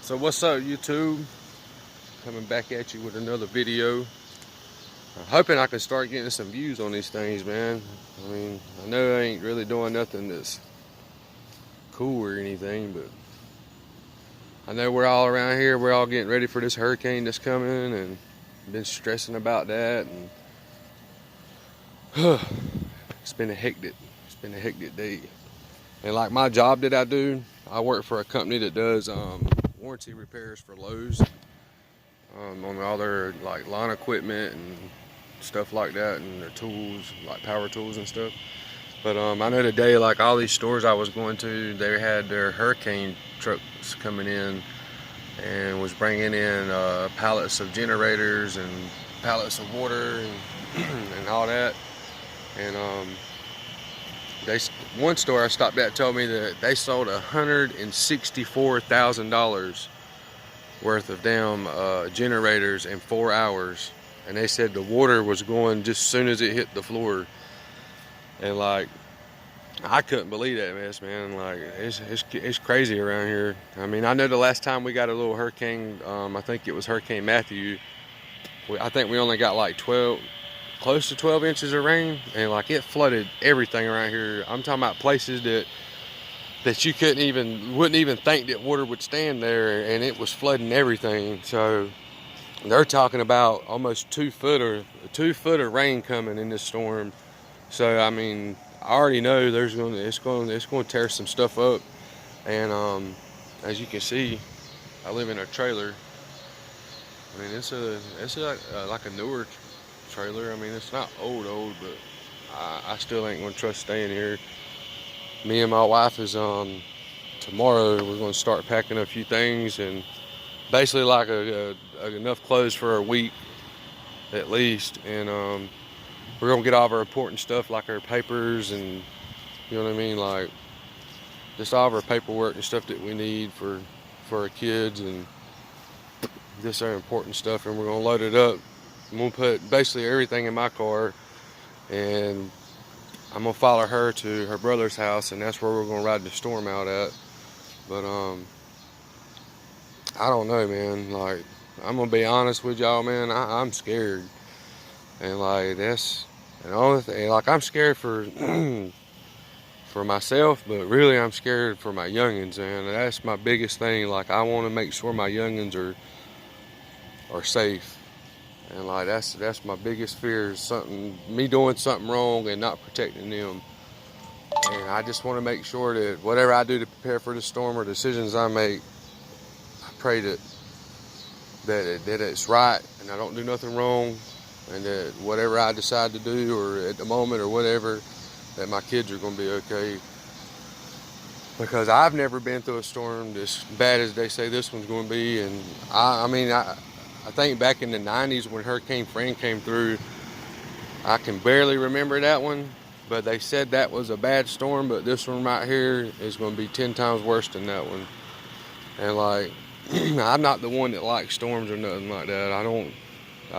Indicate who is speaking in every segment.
Speaker 1: So what's up, YouTube? Coming back at you with another video. I'm hoping I can start getting some views on these things, man. I mean, I know I ain't really doing nothing that's cool or anything, but I know we're all around here. We're all getting ready for this hurricane that's coming, and been stressing about that. And it's been a hectic day. And like my job that I do, I work for a company that does warranty repairs for Lowe's. On all their like lawn equipment and stuff like that, and their tools, like power tools and stuff. But I know today, like all these stores I was going to, they had their hurricane trucks coming in and was bringing in pallets of generators and pallets of water and all that. And one store I stopped at told me that they sold $164,000 worth of damn generators in 4 hours, and they said the water was going just as soon as it hit the floor. And like, I couldn't believe that mess, man. Like, it's crazy around here. I mean, I know the last time we got a little hurricane, I think it was Hurricane Matthew, I think we only got like close to 12 inches of rain, and like it flooded everything around here. I'm talking about places that you wouldn't even think that water would stand there, and it was flooding everything. So they're talking about almost 2 foot of rain coming in this storm. So I mean, I already know it's going to tear some stuff up. And as you can see, I live in a trailer. I mean, it's like a newer trailer. I mean, it's not old, but I still ain't gonna trust staying here. Me and my wife is tomorrow we're going to start packing a few things, and basically like enough clothes for a week at least. And we're going to get all of our important stuff, like our papers, and you know what I mean, like just all of our paperwork and stuff that we need for our kids, and just our important stuff. And we're going to load it up. I'm going to put basically everything in my car, and I'm gonna follow her to her brother's house, and that's where we're gonna ride the storm out at. But I don't know, man. Like, I'm gonna be honest with y'all, man. I'm scared, and like that's the only thing. Like, I'm scared for for myself, but really I'm scared for my youngins, man. That's my biggest thing. Like, I want to make sure my youngins are safe. And like that's my biggest fear, is me doing something wrong and not protecting them. And I just want to make sure that whatever I do to prepare for the storm or decisions I make, I pray that it's right and I don't do nothing wrong, and that whatever I decide to do or at the moment or whatever, that my kids are going to be okay. Because I've never been through a storm as bad as they say this one's going to be. And I think back in the 90s when Hurricane Fran came through, I can barely remember that one, but they said that was a bad storm. But this one right here is going to be 10 times worse than that one. And like, I'm not the one that likes storms or nothing like that. I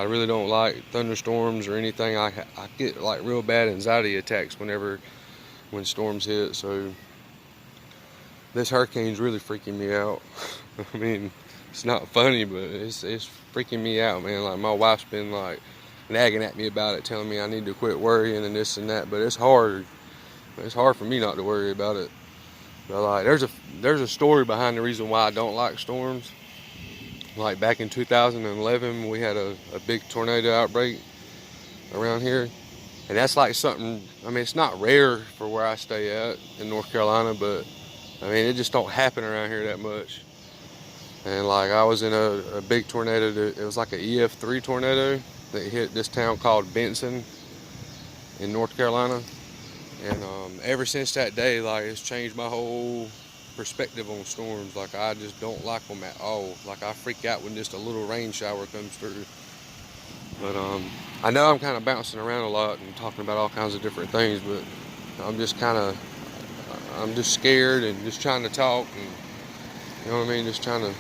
Speaker 1: really don't like thunderstorms or anything. I get like real bad anxiety attacks when storms hit. So this hurricane's really freaking me out. I mean, it's not funny, but it's freaking me out, man. Like, my wife's been like nagging at me about it, telling me I need to quit worrying and this and that. But it's hard. It's hard for me not to worry about it. But like, there's a story behind the reason why I don't like storms. Like, back in 2011, we had a big tornado outbreak around here, and that's like something. I mean, it's not rare for where I stay at in North Carolina, but I mean, it just don't happen around here that much. And like, I was in a big tornado. It was like an EF3 tornado that hit this town called Benson in North Carolina. And ever since that day, like, it's changed my whole perspective on storms. Like, I just don't like them at all. Like, I freak out when just a little rain shower comes through. But I know I'm kind of bouncing around a lot and talking about all kinds of different things, but I'm just scared and just trying to talk, and you know what I mean, just trying to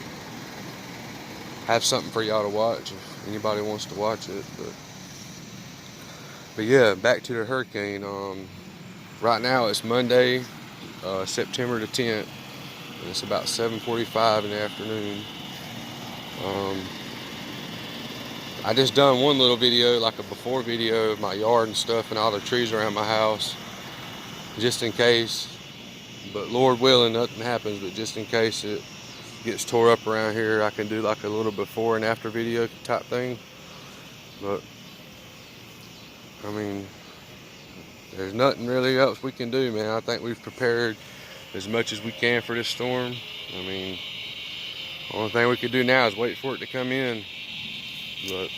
Speaker 1: have something for y'all to watch if anybody wants to watch it. But yeah, back to the hurricane. Right now it's Monday, September the 10th, and it's about 7:45 in the afternoon. I just done one little video, like a before video of my yard and stuff and all the trees around my house, just in case. But Lord willing, nothing happens, but just in case it gets tore up around here, I can do like a little before and after video type thing. But I mean, there's nothing really else we can do, man. I think we've prepared as much as we can for this storm. I mean, the only thing we could do now is wait for it to come in. But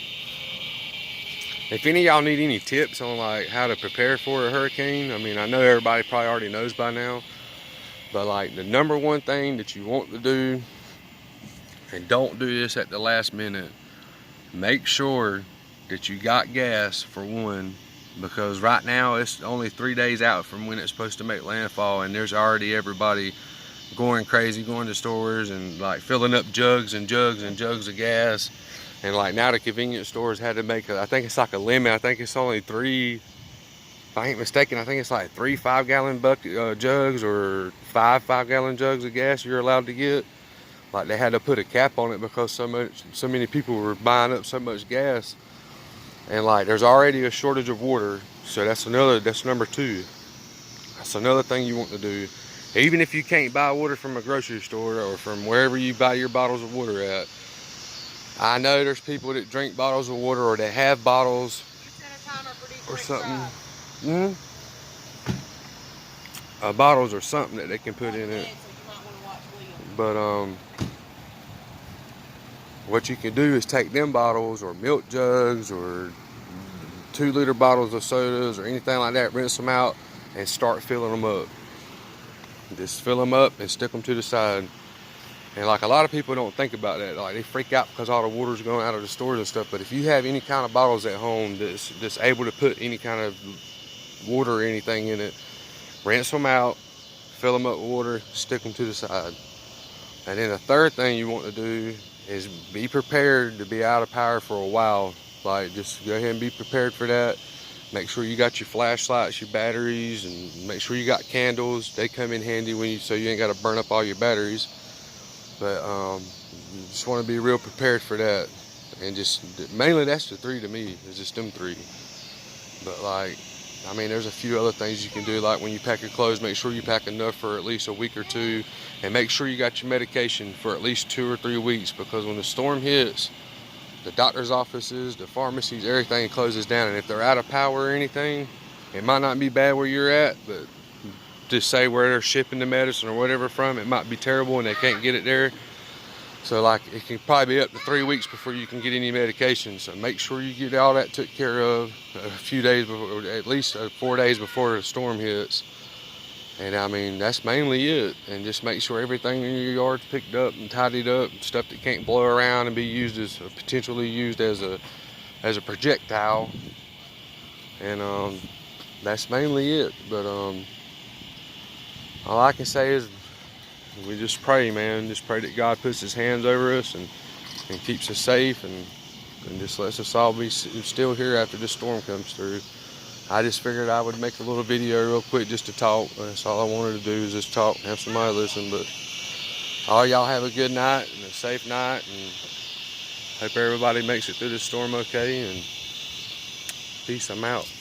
Speaker 1: if any of y'all need any tips on like how to prepare for a hurricane, I mean, I know everybody probably already knows by now, but like the number one thing that you want to do, and don't do this at the last minute, make sure that you got gas for one, because right now it's only 3 days out from when it's supposed to make landfall, and there's already everybody going crazy, going to stores and like filling up jugs and jugs and jugs of gas. And like now the convenience stores had to make I think it's like a limit. I think it's only 3, if I ain't mistaken, I think it's like 3 5-gallon bucket jugs or 5 5-gallon jugs of gas you're allowed to get. Like they had to put a cap on it because so many people were buying up so much gas. And like there's already a shortage of water, so that's number 2. That's another thing you want to do. Even if you can't buy water from a grocery store or from wherever you buy your bottles of water at, I know there's people that drink bottles of water or that have bottles or something. Bottles or something that they can put in it. But what you can do is take them bottles or milk jugs or 2-liter bottles of sodas or anything like that, rinse them out and start filling them up. Just fill them up and stick them to the side. And like a lot of people don't think about that. Like they freak out because all the water's going out of the stores and stuff. But if you have any kind of bottles at home that's able to put any kind of water or anything in it, rinse them out, fill them up with water, stick them to the side. And then the third thing you want to do is be prepared to be out of power for a while. Like just go ahead and be prepared for that. Make sure you got your flashlights, your batteries, and make sure you got candles. They come in handy so you ain't got to burn up all your batteries. But you just want to be real prepared for that. And just mainly that's the 3 to me, is just them 3. But like, I mean, there's a few other things you can do. Like when you pack your clothes, make sure you pack enough for at least a week or 2, and make sure you got your medication for at least 2 or 3 weeks, because when the storm hits, the doctor's offices, the pharmacies, everything closes down. And if they're out of power or anything, it might not be bad where you're at, but just say where they're shipping the medicine or whatever from, it might be terrible and they can't get it there. So like it can probably be up to 3 weeks before you can get any medication. So make sure you get all that took care of a few days before, at least 4 days before the storm hits. And I mean, that's mainly it. And just make sure everything in your yard's picked up and tidied up, stuff that can't blow around and be used as potentially used as a projectile. And that's mainly it. But all I can say is we just pray, man. Just pray that God puts his hands over us and keeps us safe and just lets us all be still here after this storm comes through. I just figured I would make a little video real quick just to talk. That's all I wanted to do, is just talk, have somebody listen. But all y'all have a good night and a safe night, and hope everybody makes it through this storm okay. And peace, I'm out.